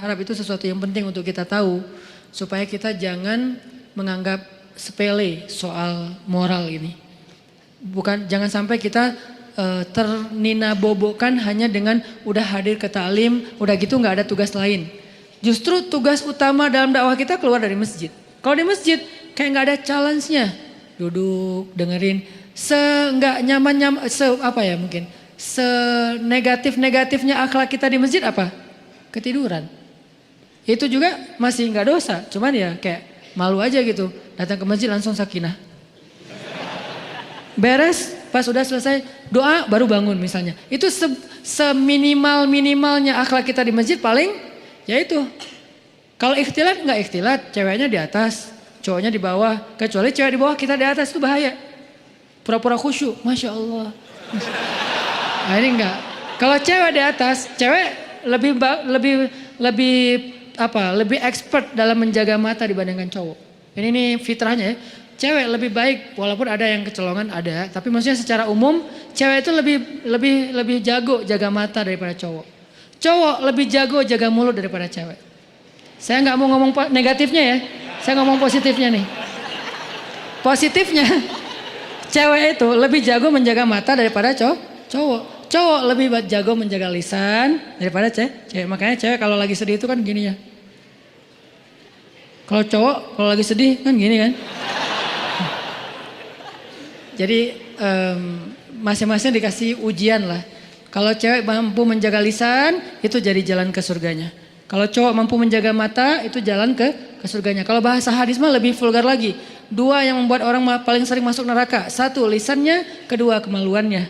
Arab itu sesuatu yang penting untuk kita tahu supaya kita jangan menganggap sepele soal moral ini. Jangan sampai kita terninabobokan hanya dengan udah hadir ke taklim, udah gitu nggak ada tugas lain. Justru tugas utama dalam dakwah kita keluar dari masjid. Kalau di masjid kayak nggak ada challenge-nya, duduk dengerin, nggak nyaman mungkin senegatif-negatifnya akhlak kita di masjid apa? Ketiduran. Itu juga masih nggak dosa, cuman ya kayak malu aja gitu. Datang ke masjid langsung sakinah. Beres, pas udah selesai doa baru bangun misalnya. Itu seminimal-minimalnya akhlak kita di masjid paling ya itu. Kalau ikhtilat nggak ikhtilat, ceweknya di atas, cowoknya di bawah. Kecuali cewek di bawah kita di atas itu bahaya. Pura-pura khusyuk, Masya Allah. Nah ini enggak. Kalau cewek di atas, cewek lebih expert dalam menjaga mata dibandingkan cowok. Ini fitrahnya ya. Cewek lebih baik walaupun ada yang kecolongan ada, tapi maksudnya secara umum cewek itu lebih jago jaga mata daripada cowok. Cowok lebih jago jaga mulut daripada cewek. Saya nggak mau ngomong negatifnya ya, saya ngomong positifnya nih. Positifnya, cewek itu lebih jago menjaga mata daripada cowok. Cowok lebih jago menjaga lisan daripada cewek. Makanya cewek kalau lagi sedih itu kan gini ya. Kalau cowok kalau lagi sedih kan gini kan. Jadi masing-masing dikasih ujian lah. Kalau cewek mampu menjaga lisan itu jadi jalan ke surganya. Kalau cowok mampu menjaga mata itu jalan ke surganya. Kalau bahasa hadis mah lebih vulgar lagi. 2 yang membuat orang paling sering masuk neraka. 1 lisannya, 2 kemaluannya.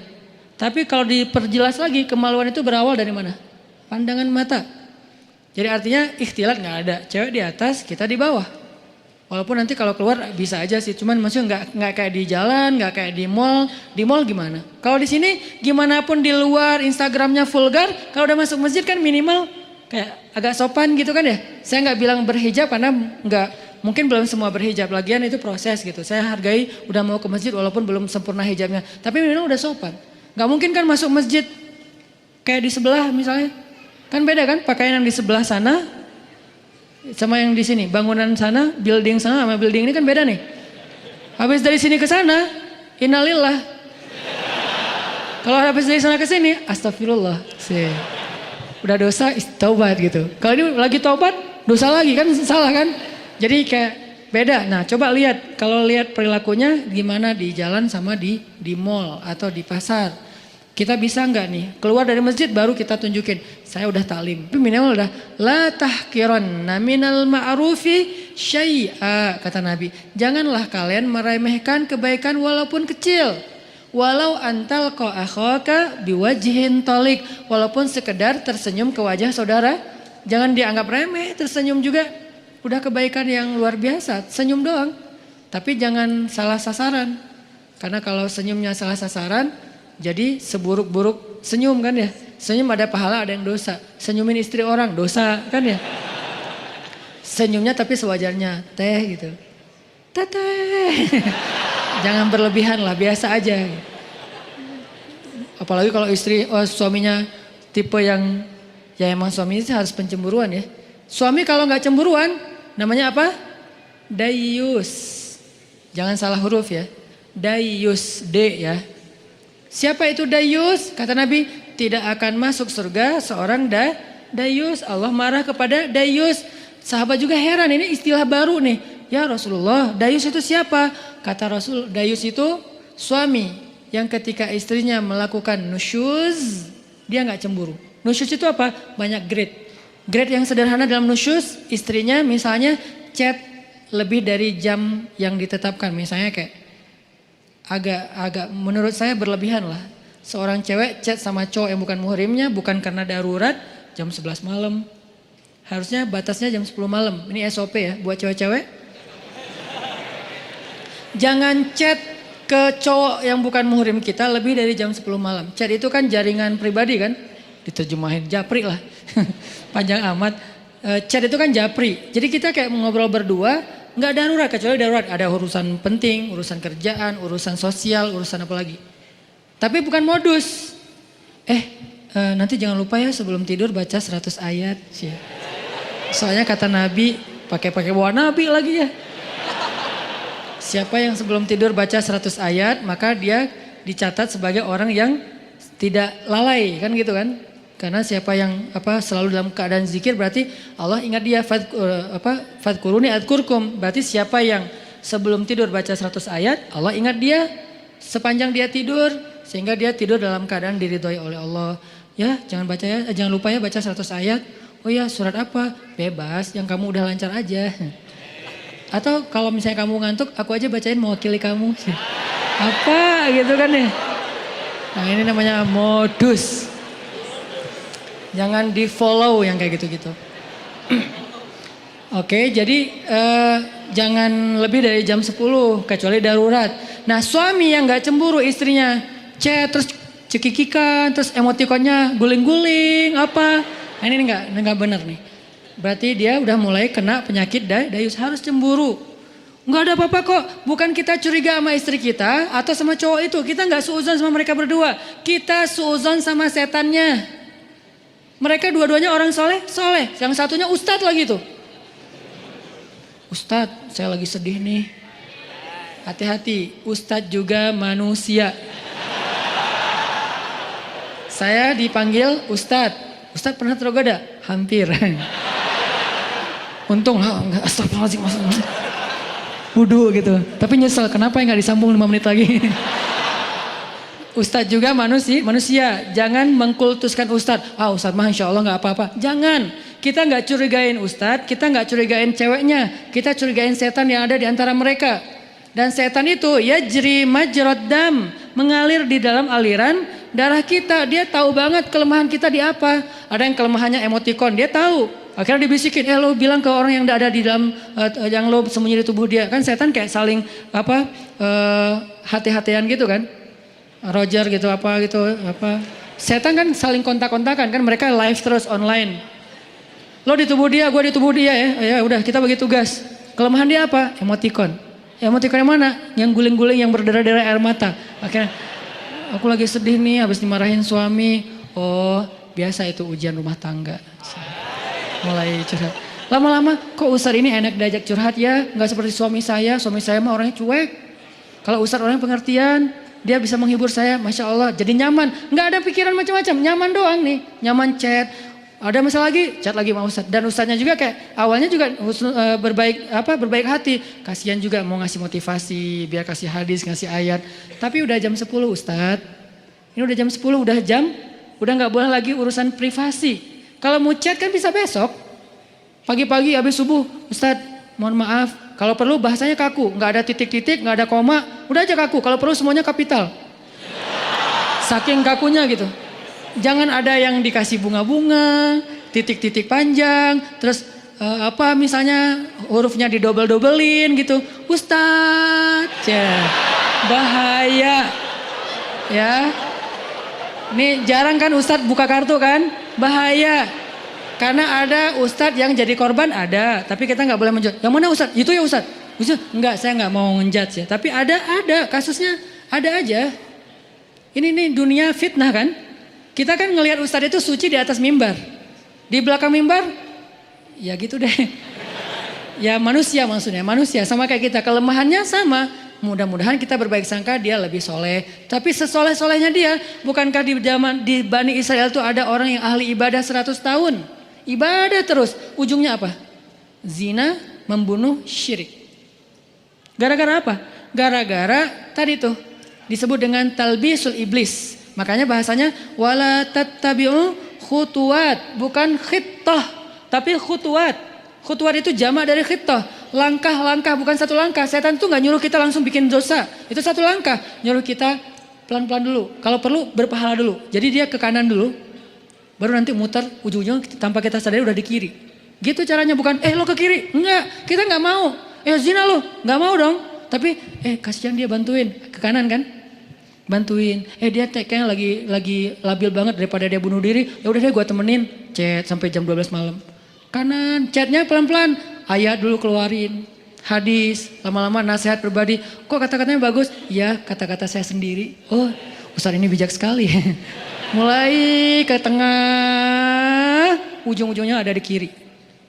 Tapi kalau diperjelas lagi kemaluan itu berawal dari mana? Pandangan mata. Jadi artinya ikhtilat nggak ada. Cewek di atas, kita di bawah. Walaupun nanti kalau keluar bisa aja sih, cuman maksudnya nggak kayak di jalan, nggak kayak di mall. Di mall gimana? Kalau di sini gimana pun di luar Instagramnya vulgar, kalau udah masuk masjid kan minimal kayak agak sopan gitu kan ya. Saya nggak bilang berhijab karena mungkin belum semua berhijab, lagian itu proses gitu. Saya hargai udah mau ke masjid walaupun belum sempurna hijabnya, tapi minimal udah sopan. Nggak mungkin kan masuk masjid kayak di sebelah misalnya, kan beda kan pakaian yang di sebelah sana sama yang di sini, bangunan sana, building sana sama building ini kan beda nih. Habis dari sini ke sana, innalillah. Kalau habis dari sana ke sini, astagfirullah. Udah dosa, taubat gitu. Kalau ini lagi taubat, dosa lagi kan salah kan. Jadi kayak beda. Nah coba lihat, kalau lihat perilakunya gimana di jalan sama di mall atau di pasar. Kita bisa nggak nih keluar dari masjid baru kita tunjukin saya udah taklim. Tapi minimal udah la tahkiranna minal ma'rufi syai'a kata Nabi. Janganlah kalian meremehkan kebaikan walaupun kecil. Walau antal akhaka biwajhin talik, walaupun sekedar tersenyum ke wajah saudara, jangan dianggap remeh. Tersenyum juga udah kebaikan yang luar biasa. Senyum doang. Tapi jangan salah sasaran. Karena kalau senyumnya salah sasaran jadi seburuk-buruk senyum kan ya. Senyum ada pahala ada yang dosa. Senyumin istri orang dosa kan ya. Senyumnya tapi sewajarnya. Teh gitu. Teteh. Jangan berlebihan lah, biasa aja. Apalagi kalau suaminya tipe yang ya emang suaminya harus pencemburuan ya. Suami kalau nggak cemburuan namanya apa? Dayus. Jangan salah huruf ya. Dayus, D ya. Siapa itu dayus? Kata Nabi, tidak akan masuk surga seorang dayus. Allah marah kepada dayus. Sahabat juga heran, ini istilah baru nih. Ya Rasulullah, dayus itu siapa? Kata Rasul, dayus itu suami yang ketika istrinya melakukan nusyuz, dia nggak cemburu. Nusyuz itu apa? Banyak grade. Grade yang sederhana dalam nusyuz, istrinya misalnya chat lebih dari jam yang ditetapkan. Misalnya kayak agak menurut saya berlebihan lah. Seorang cewek chat sama cowok yang bukan muhrimnya bukan karena darurat jam 11 malam. Harusnya batasnya jam 10 malam. Ini SOP ya buat cewek-cewek. Jangan chat ke cowok yang bukan muhrim kita lebih dari jam 10 malam. Chat itu kan jaringan pribadi kan. Diterjemahin japri lah. Panjang amat. Chat itu kan japri. Jadi kita kayak ngobrol berdua. Nggak darurat, kecuali darurat. Ada urusan penting, urusan kerjaan, urusan sosial, urusan apa lagi. Tapi bukan modus. Nanti jangan lupa ya sebelum tidur baca 100 ayat. Soalnya kata Nabi, pakai bawa Nabi lagi ya. Siapa yang sebelum tidur baca 100 ayat, maka dia dicatat sebagai orang yang tidak lalai, kan gitu kan? Karena siapa yang selalu dalam keadaan zikir berarti Allah ingat dia. Fadkuruni adkurkum. Berarti siapa yang sebelum tidur baca 100 ayat, Allah ingat dia sepanjang dia tidur sehingga dia tidur dalam keadaan diridhoi oleh Allah. Ya, jangan lupa ya baca 100 ayat. Oh ya, surat apa? Bebas, yang kamu udah lancar aja. Atau kalau misalnya kamu ngantuk, aku aja bacain mewakili kamu. Apa gitu kan ya? Nah, ini namanya modus. Jangan di follow yang kayak gitu-gitu. Oke, jadi jangan lebih dari jam 10 kecuali darurat. Nah, suami yang gak cemburu istrinya chat terus cekikikan, terus emotikonnya guling-guling apa. Nah, ini enggak benar nih. Berarti dia udah mulai kena penyakit dayus, harus cemburu. Enggak ada apa-apa kok, bukan kita curiga sama istri kita atau sama cowok itu. Kita enggak suudzon sama mereka berdua. Kita suudzon sama setannya. Mereka dua-duanya orang soleh. Yang satunya ustadz lagi tuh. Ustadz, saya lagi sedih nih. Hati-hati, ustadz juga manusia. Saya dipanggil ustadz. Ustadz pernah tergoda? Hampir. Untung lah, enggak, astagfirullahaladzim. Wudu gitu. Tapi nyesel, kenapa nggak disambung 5 menit lagi? Ustadz juga manusia. Jangan mengkultuskan ustadz. Ustadz mah insya Allah nggak apa-apa. Jangan. Kita nggak curigain ustadz. Kita nggak curigain ceweknya. Kita curigain setan yang ada di antara mereka. Dan setan itu yajri majrad dam. Mengalir di dalam aliran darah kita. Dia tahu banget kelemahan kita di apa. Ada yang kelemahannya emotikon. Dia tahu. Akhirnya dibisikin. Lo bilang ke orang yang ada di dalam. Yang lo sembunyi di tubuh dia. Kan setan kayak saling hati-hatian gitu kan. Roger gitu apa. Setan kan saling kontak-kontakan kan, mereka live terus online. Lo di tubuh dia, gue di tubuh dia ya. Ya udah kita bagi tugas. Kelemahan dia apa? Emotikon. Emotikon yang mana? Yang guling-guling yang berdarah-darah air mata. Akhirnya aku lagi sedih nih habis dimarahin suami. Oh, biasa itu ujian rumah tangga. Mulai curhat. Lama-lama kok Ustadz ini enak diajak curhat ya, nggak seperti suami saya mah orangnya cuek. Kalau Ustadz orangnya pengertian, dia bisa menghibur saya, Masya Allah, jadi nyaman. Nggak ada pikiran macam-macam, nyaman doang nih. Nyaman chat, ada masalah lagi, chat lagi sama Ustadz. Dan Ustadznya juga kayak awalnya juga berbaik hati. Kasihan juga mau ngasih motivasi, biar kasih hadis, ngasih ayat. Tapi udah jam 10 Ustadz, ini udah jam 10, udah nggak boleh lagi urusan privasi. Kalau mau chat kan bisa besok, pagi-pagi habis subuh, Ustadz mohon maaf. Kalau perlu bahasanya kaku, nggak ada titik-titik, nggak ada koma, udah aja kaku. Kalau perlu semuanya kapital. Saking kakunya gitu. Jangan ada yang dikasih bunga-bunga, titik-titik panjang, terus misalnya hurufnya didobel-dobelin gitu. Ustadz, ya, bahaya. Ya, ini jarang kan Ustadz buka kartu kan, bahaya. Karena ada ustadz yang jadi korban ada, tapi kita nggak boleh menjudge. Yang mana ustadz? Itu ya ustadz. Enggak, saya nggak mau ngejudge ya. Tapi ada kasusnya, ada aja. Ini nih dunia fitnah kan. Kita kan ngelihat ustadz itu suci di atas mimbar, di belakang mimbar, ya gitu deh. Ya manusia maksudnya, manusia sama kayak kita, kelemahannya sama. Mudah-mudahan kita berbaik sangka dia lebih soleh. Tapi sesoleh-solehnya dia, bukankah di Bani Israel itu ada orang yang ahli ibadah 100 tahun? Ibadah terus, ujungnya apa? Zina, membunuh, syirik. Gara-gara apa? Gara-gara tadi tuh disebut dengan talbisul iblis. Makanya bahasanya wala tattabi'u khutuwat, bukan khittah, tapi khutuwat. Khutuwat itu jamak dari khittah. Langkah-langkah, bukan satu langkah. Setan tuh nggak nyuruh kita langsung bikin dosa. Itu satu langkah, nyuruh kita pelan-pelan dulu. Kalau perlu berpahala dulu. Jadi dia ke kanan dulu, baru nanti muter ujung-ujung tanpa kita sadari udah di kiri. Gitu caranya, bukan lo ke kiri. Enggak, kita nggak mau. Zina lo, nggak mau dong. Tapi kasihan dia, bantuin ke kanan kan. Bantuin. Dia kayaknya lagi labil banget daripada dia bunuh diri. Ya udah deh gue temenin. Chat sampai jam 12 malam. Kanan, chatnya pelan-pelan. Ayat dulu keluarin. Hadis, lama-lama nasihat pribadi. Kok kata-katanya bagus? Ya, kata-kata saya sendiri. Oh, Ustaz ini bijak sekali. Mulai ke tengah, ujung-ujungnya ada di kiri.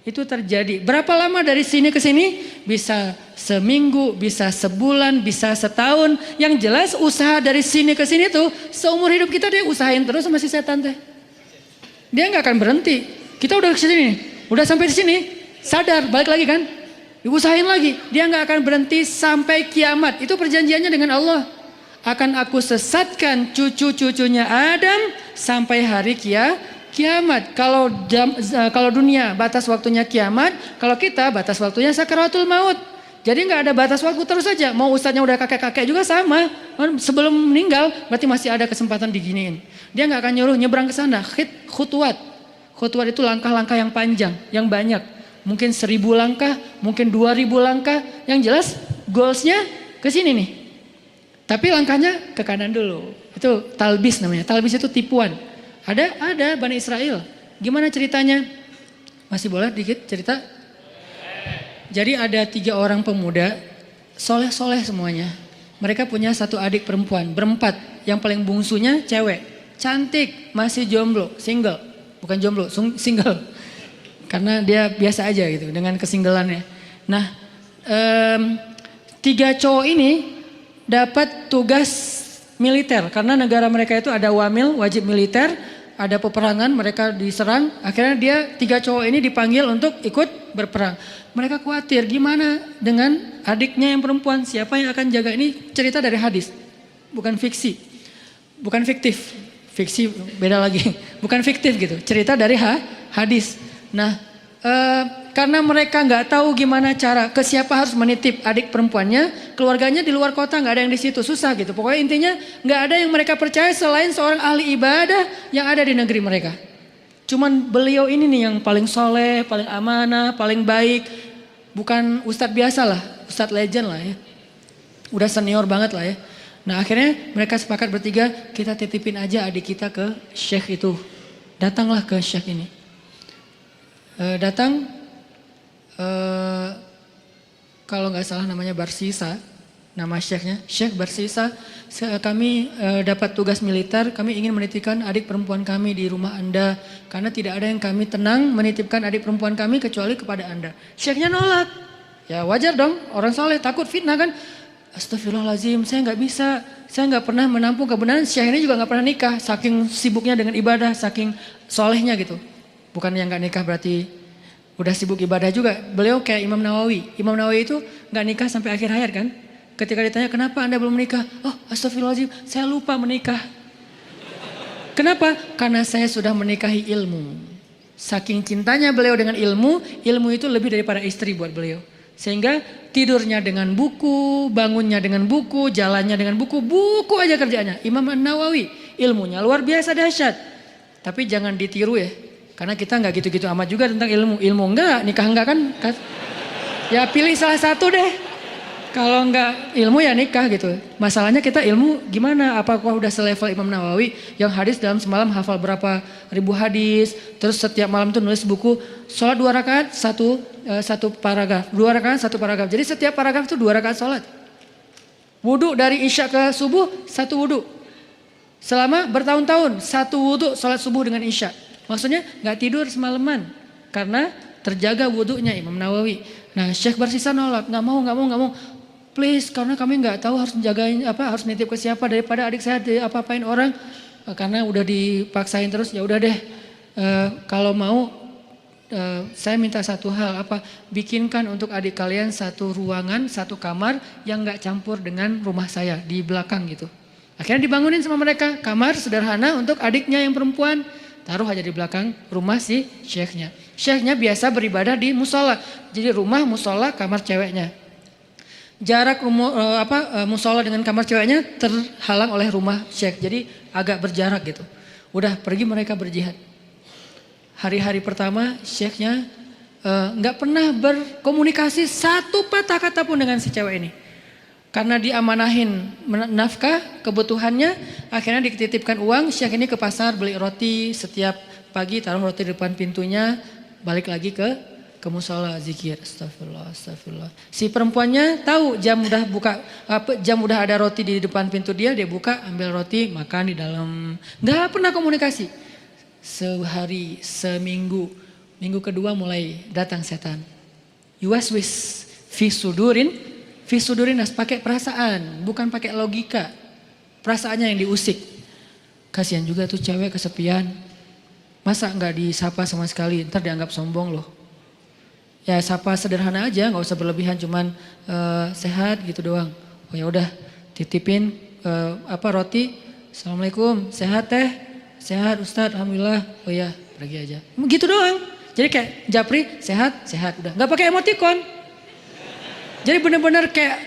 Itu terjadi. Berapa lama dari sini ke sini? Bisa seminggu, bisa sebulan, bisa setahun. Yang jelas usaha dari sini ke sini tuh seumur hidup kita dia usahain terus sama si setan teh. Dia nggak akan berhenti. Kita udah ke sini, udah sampai di sini, sadar balik lagi kan? Diusahain lagi. Dia nggak akan berhenti sampai kiamat. Itu perjanjiannya dengan Allah. Akan aku sesatkan cucu-cucunya Adam sampai hari kiamat. Kalau dunia batas waktunya kiamat, kalau kita batas waktunya sakaratul maut. Jadi nggak ada batas waktu, terus saja. Mau ustadznya udah kakek-kakek juga sama. Sebelum meninggal berarti masih ada kesempatan diginiin. Dia nggak akan nyuruh nyebrang ke sana. Khutwat. Khutwat itu langkah-langkah yang panjang, yang banyak. Mungkin 1000 langkah, mungkin 2000 langkah. Yang jelas goalsnya ke sini nih. Tapi langkahnya ke kanan dulu. Itu talbis namanya. Talbis itu tipuan. Ada Bani Israel. Gimana ceritanya? Masih boleh dikit cerita? Jadi ada 3 orang pemuda, soleh-soleh semuanya. Mereka punya 1 adik perempuan, berempat. Yang paling bungsunya cewek, cantik, masih jomblo, single. Bukan jomblo, single. Karena dia biasa aja gitu dengan kesinggelannya. Nah, 3 cowok ini dapat tugas militer. Karena negara mereka itu ada wamil, wajib militer. Ada peperangan, mereka diserang. Akhirnya dia 3 cowok ini dipanggil untuk ikut berperang. Mereka khawatir gimana dengan adiknya yang perempuan. Siapa yang akan jaga, ini cerita dari hadis. Bukan fiksi. Bukan fiktif. Fiksi beda lagi. Bukan fiktif gitu. Cerita dari hadis. Nah, karena mereka nggak tahu gimana cara ke siapa harus menitip adik perempuannya, keluarganya di luar kota, nggak ada yang di situ, susah gitu. Pokoknya intinya nggak ada yang mereka percaya selain seorang ahli ibadah yang ada di negeri mereka. Cuman beliau ini nih yang paling soleh, paling amanah, paling baik. Bukan ustadz biasa lah, ustadz legend lah ya. Udah senior banget lah ya. Nah akhirnya mereka sepakat bertiga, kita titipin aja adik kita ke syekh itu. Datanglah ke syekh ini. Kalau nggak salah namanya Barsisa, nama syekhnya, Syekh Barsisa. Kami dapat tugas militer, kami ingin menitipkan adik perempuan kami di rumah Anda. Karena tidak ada yang kami tenang menitipkan adik perempuan kami kecuali kepada Anda. Syekhnya nolak. Ya wajar dong, orang soleh takut fitnah kan. Astagfirullahaladzim, saya nggak bisa. Saya nggak pernah menampung kebenaran. Syekh ini juga nggak pernah nikah, saking sibuknya dengan ibadah, saking solehnya gitu. Bukan yang nggak nikah berarti udah sibuk ibadah juga. Beliau kayak Imam Nawawi. Imam Nawawi itu nggak nikah sampai akhir hayat kan. Ketika ditanya kenapa Anda belum menikah? Oh astagfirullahaladzim, saya lupa menikah. Kenapa? Karena saya sudah menikahi ilmu. Saking cintanya beliau dengan ilmu, ilmu itu lebih daripada istri buat beliau. Sehingga tidurnya dengan buku, bangunnya dengan buku, jalannya dengan buku, buku aja kerjaannya. Imam Nawawi, ilmunya luar biasa dahsyat. Tapi jangan ditiru ya. Karena kita nggak gitu-gitu amat juga tentang ilmu. Ilmu enggak, nikah enggak kan? Ya pilih salah satu deh. Kalau enggak ilmu ya nikah gitu. Masalahnya kita ilmu gimana? Apakah udah selevel Imam Nawawi yang hadis dalam semalam hafal berapa ribu hadis. Terus setiap malam tuh nulis buku. Sholat 2 rakaat, satu paragraf. 2 rakaat, 1 paragraf. Jadi setiap paragraf itu 2 rakaat sholat. Wudhu dari isya ke subuh, 1 wudhu. Selama bertahun-tahun, 1 wudhu sholat subuh dengan isya. Maksudnya gak tidur semalaman. Karena terjaga wudhunya Imam Nawawi. Nah Syekh Barsisa nolak, gak mau. Please, karena kami gak tahu harus menjagain apa, harus nitip ke siapa daripada adik saya apa-apain orang. Karena udah dipaksain terus, ya udah deh. Kalau mau, saya minta satu hal, bikinkan untuk adik kalian 1 ruangan, 1 kamar yang gak campur dengan rumah saya di belakang gitu. Akhirnya dibangunin sama mereka, kamar sederhana untuk adiknya yang perempuan. Taruh aja di belakang rumah si syekhnya. Syekhnya biasa beribadah di musola. Jadi rumah, musola, kamar ceweknya. Jarak musola dengan kamar ceweknya terhalang oleh rumah syekh. Jadi agak berjarak gitu. Udah pergi mereka berjihad. Hari-hari pertama syekhnya gak pernah berkomunikasi 1 patah kata pun dengan si cewek ini. Karena diamanahin nafkah kebutuhannya, akhirnya dititipkan uang. Syekh ini ke pasar beli roti setiap pagi, taruh roti di depan pintunya, balik lagi ke musola zikir. Astagfirullah. Si perempuannya tahu jam udah ada roti di depan pintu dia buka, ambil roti, makan di dalam. Gak pernah komunikasi. Sehari, seminggu, Minggu kedua mulai datang setan. Yuwaswis fi sudurin nas pakai perasaan, bukan pakai logika. Perasaannya yang diusik. Kasihan juga tuh cewek kesepian. Masa nggak disapa sama sekali, ntar dianggap sombong loh. Ya sapa sederhana aja, nggak usah berlebihan, cuman sehat gitu doang. Oh ya udah, titipin roti. Assalamualaikum, sehat teh, sehat Ustadz, alhamdulillah. Oh ya, pergi aja. Gitu doang. Jadi kayak Japri sehat, sehat udah. Nggak pakai emoticon. Jadi benar-benar kayak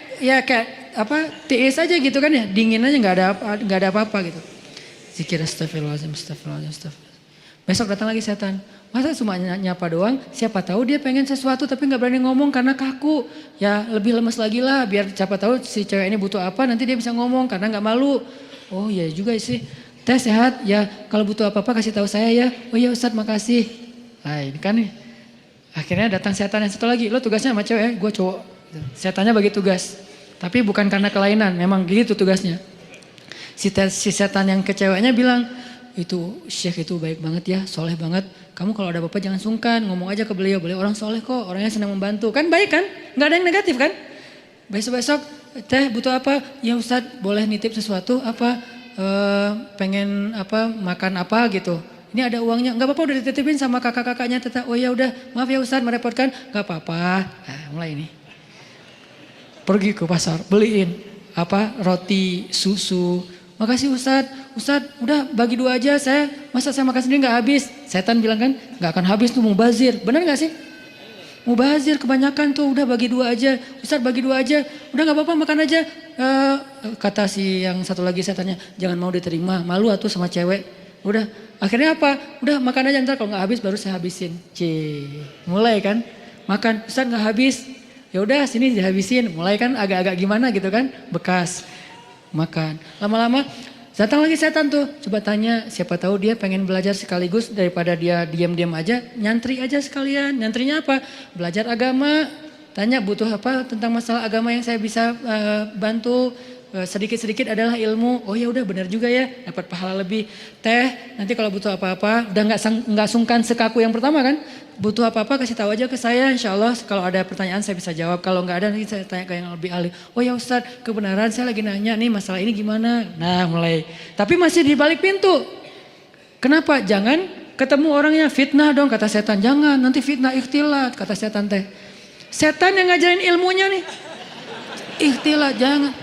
tiis aja gitu kan ya, dingin aja nggak ada apa-apa gitu. Zikir astagfirullahaladzim. Besok datang lagi setan. Masa cuma nyapa doang, siapa tahu dia pengen sesuatu tapi nggak berani ngomong karena kaku. Ya lebih lemes lagi lah, biar siapa tahu si cewek ini butuh apa nanti dia bisa ngomong karena nggak malu. Oh iya juga sih, teh sehat ya, kalau butuh apa-apa kasih tahu saya ya. Oh iya Ustadz makasih. Nah ini kan nih, akhirnya datang setan yang satu lagi. Lo tugasnya sama cewek, gue cowok. Setannya bagi tugas, tapi bukan karena kelainan, memang gitu tugasnya. Si setan yang ke ceweknya bilang, itu Syekh itu baik banget ya, soleh banget. Kamu kalau ada apa-apa jangan sungkan, ngomong aja ke beliau orang soleh kok, orangnya senang membantu. Kan baik kan, gak ada yang negatif kan. Besok-besok, teh butuh apa? Ya Ustadz boleh nitip sesuatu apa? Pengen makan apa gitu. Ini ada uangnya, nggak apa-apa udah dititipin sama kakak-kakaknya. Oh ya udah, maaf ya Ustadz merepotkan, nggak apa-apa. Nah, mulai ini, pergi ke pasar, beliin roti, susu. Makasih Ustadz udah bagi 2 aja masa saya makan sendiri nggak habis. Setan bilang kan, nggak akan habis tuh mubazir, benar nggak sih? Mubazir kebanyakan tuh, udah bagi 2 aja. Ustadz bagi 2 aja, udah nggak apa-apa makan aja. Kata si yang satu lagi setannya, jangan mau diterima, malu atuh sama cewek. Udah, akhirnya apa? Udah makan aja, ntar kalau nggak habis baru saya habisin. Mulai kan, makan, Ustadz nggak habis. Ya udah sini dihabisin. Mulai kan agak-agak gimana gitu kan, bekas makan. Lama-lama datang lagi setan tuh. Coba tanya, siapa tahu dia pengen belajar sekaligus daripada dia diam-diam aja, nyantri aja sekalian. Nyantrinya apa? Belajar agama. Tanya butuh apa tentang masalah agama yang saya bisa bantu. Sedikit-sedikit adalah ilmu. Oh ya udah benar juga ya, dapat pahala lebih. Teh nanti kalau butuh apa-apa udah nggak sungkan sekaku yang pertama kan. Butuh apa-apa kasih tahu aja ke saya, insya Allah kalau ada pertanyaan saya bisa jawab. Kalau nggak ada nanti saya tanya ke yang lebih ahli. Oh ya Ustadz kebenaran saya lagi nanya nih masalah ini gimana. Nah mulai, tapi masih di balik pintu. Kenapa? Jangan ketemu orangnya, fitnah dong kata setan. Jangan nanti fitnah ikhtilat kata setan teh. Setan yang ngajarin ilmunya nih. Ikhtilat jangan.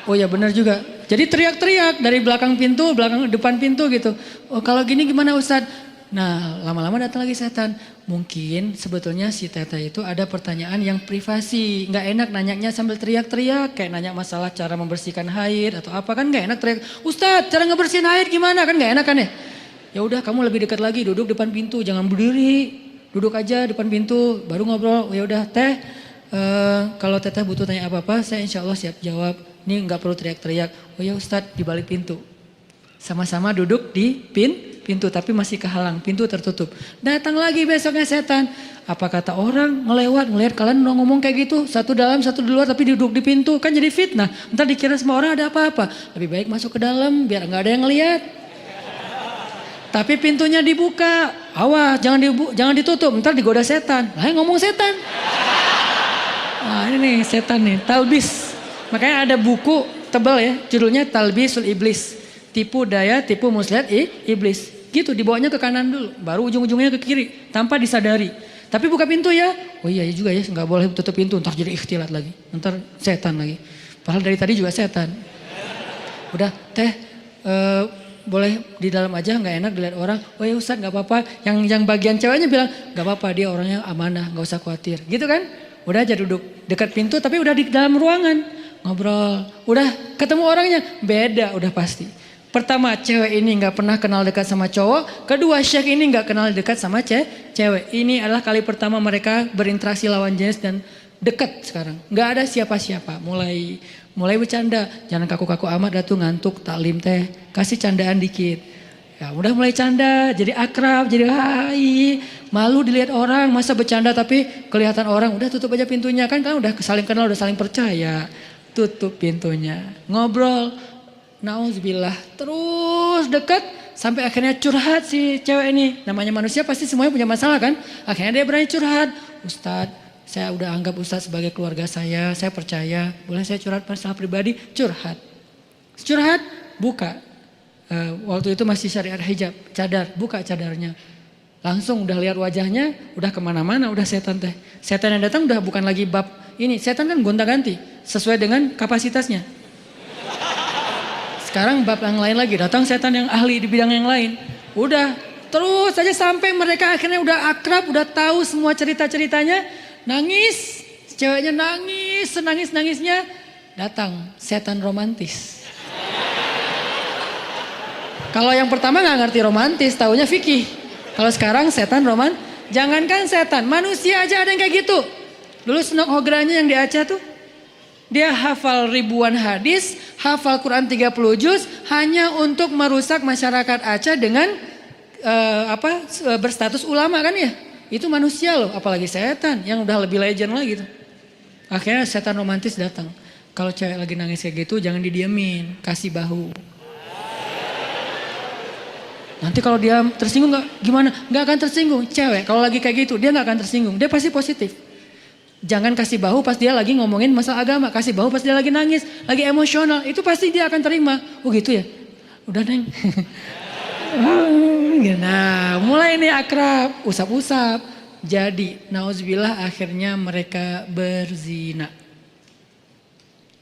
Oh ya benar juga. Jadi teriak-teriak dari belakang pintu, depan pintu gitu. Oh kalau gini gimana Ustadz? Nah lama-lama datang lagi setan. Mungkin sebetulnya si Tete itu ada pertanyaan yang privasi. Gak enak nanyanya sambil teriak-teriak. Kayak nanya masalah cara membersihkan haid atau apa kan gak enak teriak. Ustadz cara ngebersihin haid gimana kan gak enak kan ya. Ya udah kamu lebih dekat lagi duduk depan pintu. Jangan berdiri. Duduk aja depan pintu baru ngobrol. Oh ya udah teh. Kalau Teteh butuh tanya apa-apa saya insya Allah siap jawab. Ini nggak perlu teriak-teriak. Oh ya Ustadz di balik pintu. Sama-sama duduk di pintu tapi masih kehalang. Pintu tertutup. Datang lagi besoknya setan. Apa kata orang ngelihat kalian udah ngomong kayak gitu. Satu dalam satu di luar tapi duduk di pintu. Kan jadi fitnah. Ntar dikira semua orang ada apa-apa. Lebih baik masuk ke dalam biar nggak ada yang ngelihat. Tapi pintunya dibuka. Awas jangan ditutup. Ntar digoda setan. Lah ngomong setan. Nah ini nih setan nih. Talbis. Makanya ada buku tebal ya, judulnya Talbisul Iblis. Tipu daya, tipu muslihat iblis. Gitu, dibawanya ke kanan dulu, baru ujung-ujungnya ke kiri, tanpa disadari. Tapi buka pintu ya, oh iya juga ya, nggak boleh tutup pintu, ntar jadi ikhtilat lagi, ntar setan lagi. Padahal dari tadi juga setan. Udah, teh boleh di dalam aja, nggak enak dilihat orang. Oh ya Ustadz nggak apa-apa. Yang bagian ceweknya bilang nggak apa-apa, dia orangnya amanah, nggak usah khawatir. Gitu kan? Udah aja duduk dekat pintu, tapi udah di dalam ruangan. Ngobrol, udah ketemu orangnya beda udah pasti. Pertama cewek ini nggak pernah kenal dekat sama cowok, kedua Syekh ini nggak kenal dekat sama cewek. Ini adalah kali pertama mereka berinteraksi lawan jenis dan dekat sekarang. Nggak ada siapa-siapa. Mulai bercanda, jangan kaku-kaku amat datu ngantuk taklim teh, kasih candaan dikit. Ya udah mulai canda, jadi akrab, jadi hai, malu dilihat orang, masa bercanda tapi kelihatan orang, udah tutup aja pintunya kan udah saling kenal, udah saling percaya. Tutup pintunya, ngobrol, nauzubillah, terus dekat Sampai akhirnya curhat si cewek ini. Namanya manusia pasti semuanya punya masalah kan. Akhirnya dia berani curhat. Ustadz, saya udah anggap Ustadz sebagai keluarga saya percaya. Boleh saya curhat masalah pribadi? Curhat. Curhat, buka. Waktu itu masih syariat hijab, cadar, buka cadarnya. Langsung udah lihat wajahnya, udah kemana-mana, udah setan teh. Setan yang datang udah bukan lagi bab ini. Setan kan gonta-ganti, sesuai dengan kapasitasnya. Sekarang bab yang lain lagi, datang setan yang ahli di bidang yang lain. Udah, terus saja sampai mereka akhirnya udah akrab, udah tahu semua cerita-ceritanya. Nangis, ceweknya nangis, senangis-nangisnya. Datang setan romantis. Kalau yang pertama gak ngerti romantis, taunya fikih. Kalau sekarang setan jangankan setan, manusia aja ada yang kayak gitu. Dulu Senok Hogranya yang di Aceh tuh, dia hafal ribuan hadis, hafal Quran 30 juz hanya untuk merusak masyarakat Aceh dengan berstatus ulama kan ya. Itu manusia loh, apalagi setan yang udah lebih legend lagi gitu. Akhirnya setan romantis datang. Kalau cewek lagi nangis kayak gitu jangan didiemin, kasih bahu. Nanti kalau dia tersinggung gimana? Gak akan tersinggung. Cewek kalau lagi kayak gitu dia gak akan tersinggung. Dia pasti positif. Jangan kasih bahu pas dia lagi ngomongin masalah agama. Kasih bahu pas dia lagi nangis, lagi emosional. Itu pasti dia akan terima. Oh gitu ya? Udah Neng. Nah mulai ini akrab, usap-usap. Jadi nauzubillah akhirnya mereka berzina.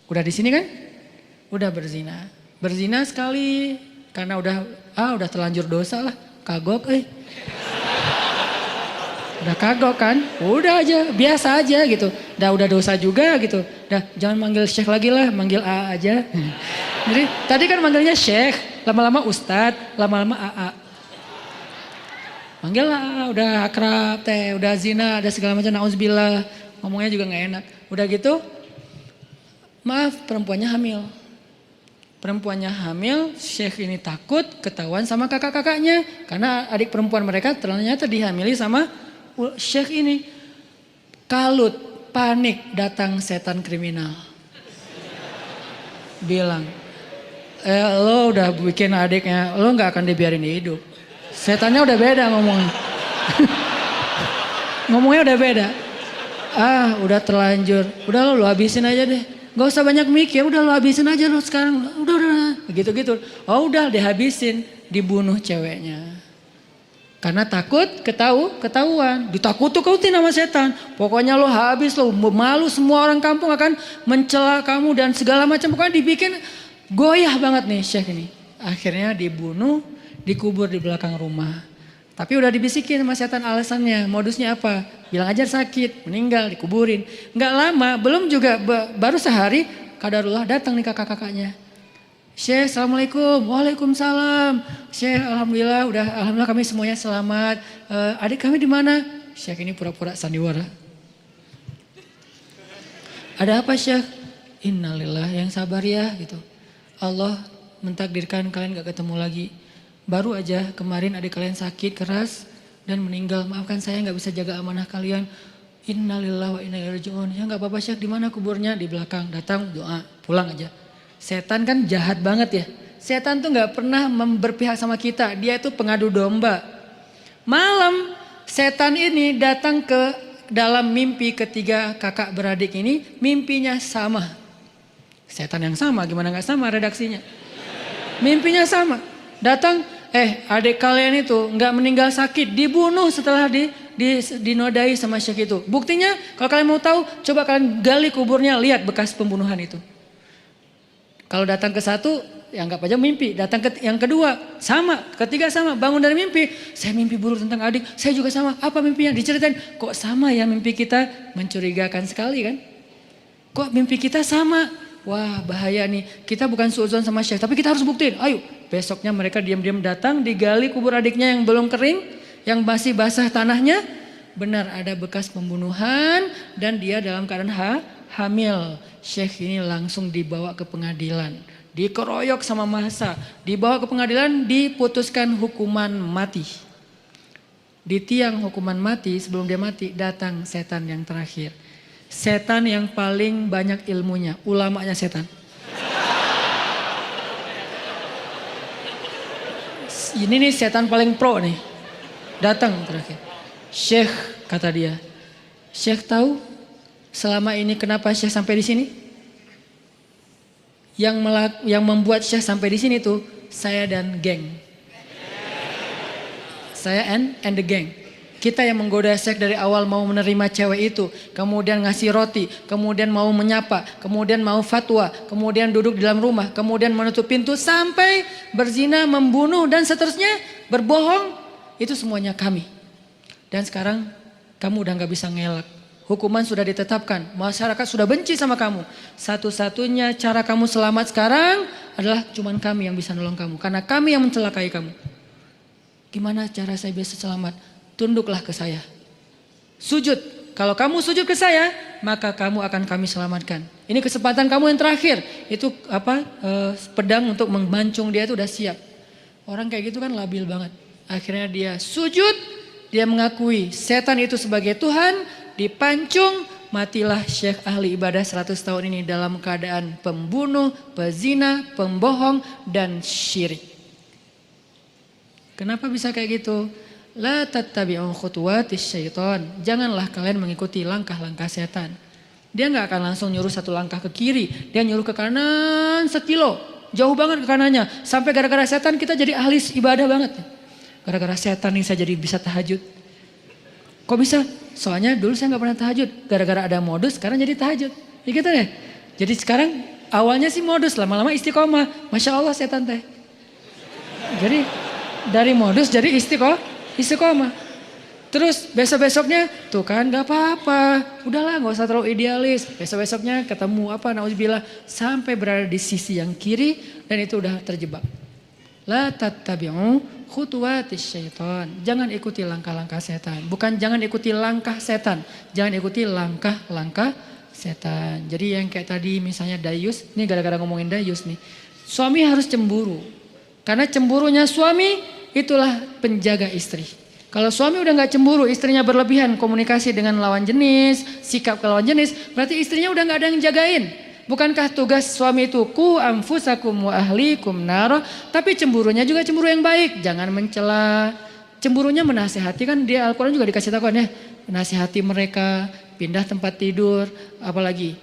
Udah di sini kan? Udah berzina. Berzina sekali. Karena udah terlanjur dosa lah, kagok Udah kagok kan, udah aja, biasa aja gitu. Udah dosa juga gitu. Jangan manggil Syekh lagi lah, manggil A aja. Jadi tadi kan manggilnya Syekh, lama-lama Ustadz, lama-lama AA. Manggil lah, udah akrab teh, udah zina, ada segala macam, nauzubillah. Ngomongnya juga gak enak. Udah gitu, maaf perempuannya hamil. Perempuannya hamil, Syekh ini takut ketahuan sama kakak-kakaknya. Karena adik perempuan mereka ternyata dihamili sama Syekh ini. Kalut, panik, datang setan kriminal. Bilang, lo udah bikin adiknya, lo gak akan dibiarin hidup. Setannya udah beda ngomongnya. Ngomongnya udah beda. Udah terlanjur, udah lo habisin aja deh. Gak usah banyak mikir, udah lo habisin aja lo sekarang. Udah. Gitu-gitu. Oh udah dihabisin, dibunuh ceweknya. Karena takut ketahuan. Ditakut-takutin sama setan. Pokoknya lo habis, lo malu, semua orang kampung akan mencela kamu dan segala macam. Pokoknya dibikin goyah banget nih Syekh ini. Akhirnya dibunuh, dikubur di belakang rumah. Tapi udah dibisikin sama setan alasannya, modusnya apa? Bilang aja sakit, meninggal, dikuburin. Nggak lama, belum juga, baru sehari, kadarullah datang nih kakak-kakaknya. Syekh, assalamualaikum, waalaikumsalam. Syekh, alhamdulillah kami semuanya selamat. Adik kami di mana? Syekh ini pura-pura sandiwara. Ada apa Syekh? Innalillah, yang sabar ya gitu. Allah mentakdirkan kalian gak ketemu lagi. Baru aja kemarin adik kalian sakit keras dan meninggal. Maafkan saya gak bisa jaga amanah kalian. Innalillah wa inna ilaihi raji'un. Ya gak apa-apa Syekh, di mana kuburnya? Di belakang. Datang doa, pulang aja. Setan kan jahat banget ya. Setan tuh gak pernah berpihak sama kita. Dia itu pengadu domba. Malam setan ini datang ke dalam mimpi ketiga kakak beradik ini. Mimpinya sama. Setan yang sama, gimana gak sama redaksinya. Mimpinya sama. Datang, adik kalian itu gak meninggal sakit, dibunuh setelah dinodai sama Syekh itu. Buktinya kalau kalian mau tahu, coba kalian gali kuburnya, lihat bekas pembunuhan itu. Kalau datang ke satu, ya anggap aja mimpi. Datang ke yang kedua, sama. Ketiga sama, bangun dari mimpi. Saya mimpi buruk tentang adik, saya juga sama. Apa mimpinya? Diceritain, kok sama ya mimpi kita? Mencurigakan sekali kan? Kok mimpi kita sama? Wah bahaya nih, kita bukan suudzon sama Syekh, tapi kita harus buktiin. Ayo, besoknya mereka diam-diam datang, digali kubur adiknya yang belum kering, yang masih basah tanahnya. Benar ada bekas pembunuhan dan dia dalam keadaan hamil. Syekh ini langsung dibawa ke pengadilan, dikeroyok sama massa, dibawa ke pengadilan, diputuskan hukuman mati. Di tiang hukuman mati, sebelum dia mati, datang setan yang terakhir. Setan yang paling banyak ilmunya, ulamanya setan. Ini nih setan paling pro nih. Datang terakhir. Syekh, kata dia. Syekh tahu selama ini kenapa Syekh sampai di sini? Yang membuat Syekh sampai di sini tuh saya dan geng. Saya and the gang. Kita yang menggoda Syekh dari awal mau menerima cewek itu, kemudian ngasih roti, kemudian mau menyapa, kemudian mau fatwa, kemudian duduk di dalam rumah, kemudian menutup pintu sampai berzina, membunuh dan seterusnya, berbohong, itu semuanya kami. Dan sekarang kamu udah gak bisa ngelak. Hukuman sudah ditetapkan, masyarakat sudah benci sama kamu. Satu-satunya cara kamu selamat sekarang adalah cuman kami yang bisa nolong kamu, karena kami yang mencelakai kamu. Gimana cara saya bisa selamat? Tunduklah ke saya. Sujud. Kalau kamu sujud ke saya, maka kamu akan kami selamatkan. Ini kesempatan kamu yang terakhir. Itu pedang untuk memancung dia itu udah siap. Orang kayak gitu kan labil banget. Akhirnya dia sujud, dia mengakui setan itu sebagai Tuhan, dipancung, matilah Syekh ahli ibadah 100 tahun ini dalam keadaan pembunuh, pezina, pembohong dan syirik. Kenapa bisa kayak gitu? La tattabi'u khutuwatis syaitan. Janganlah kalian mengikuti langkah-langkah setan. Dia gak akan langsung nyuruh satu langkah ke kiri. Dia nyuruh ke kanan sekilo. Jauh banget ke kanannya. Sampai gara-gara setan kita jadi ahli ibadah banget. Gara-gara setan nih saya jadi bisa tahajud. Kok bisa? Soalnya dulu saya gak pernah tahajud. Gara-gara ada modus sekarang jadi tahajud. Ya gitu deh. Jadi sekarang awalnya sih modus. Lama-lama istiqomah. Masya Allah setan teh. Jadi dari modus jadi istiqomah. Terus besok-besoknya tuh kan gak apa-apa. Udahlah gak usah terlalu idealis. Besok-besoknya ketemu nauzubillah. Sampai berada di sisi yang kiri dan itu udah terjebak. La tattabi'u khutuwatis syaitan. Jangan ikuti langkah-langkah setan. Bukan jangan ikuti langkah setan. Jangan ikuti langkah-langkah setan. Jadi yang kayak tadi misalnya dayus. Ini gara-gara ngomongin dayus nih. Suami harus cemburu. Karena cemburunya suami itulah penjaga istri. Kalau suami udah gak cemburu, istrinya berlebihan komunikasi dengan lawan jenis, sikap ke lawan jenis, berarti istrinya udah gak ada yang jagain. Bukankah tugas suami itu ku anfusakum wa ahlikum nara, tapi cemburunya juga cemburu yang baik, jangan mencela. Cemburunya menasihati, kan dia Al-Quran juga dikasih tahu ya, menasihati mereka, pindah tempat tidur, apalagi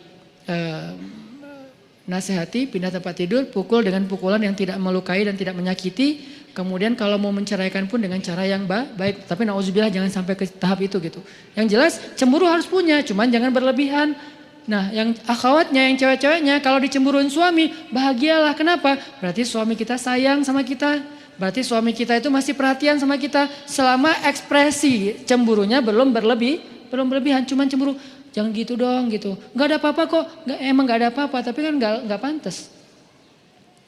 nasihati, pindah tempat tidur, pukul dengan pukulan yang tidak melukai dan tidak menyakiti. Kemudian kalau mau menceraikan pun dengan cara yang baik. Tapi nauzubillah jangan sampai ke tahap itu gitu. Yang jelas cemburu harus punya, cuman jangan berlebihan. Nah yang akhwatnya, yang cewek-ceweknya kalau dicemburuin suami, bahagialah. Kenapa? Berarti suami kita sayang sama kita. Berarti suami kita itu masih perhatian sama kita. Selama ekspresi cemburunya belum berlebihan. Cuman cemburu, jangan gitu dong gitu. Gak ada apa-apa kok, emang gak ada apa-apa. Tapi kan gak pantas.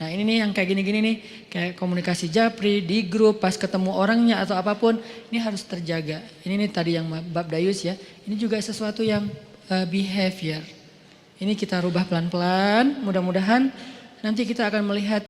Nah ini nih yang kayak gini-gini nih, kayak komunikasi japri, di grup, pas ketemu orangnya atau apapun, ini harus terjaga. Ini nih tadi yang bab dayus ya, ini juga sesuatu yang behavior. Ini kita rubah pelan-pelan, mudah-mudahan nanti kita akan melihat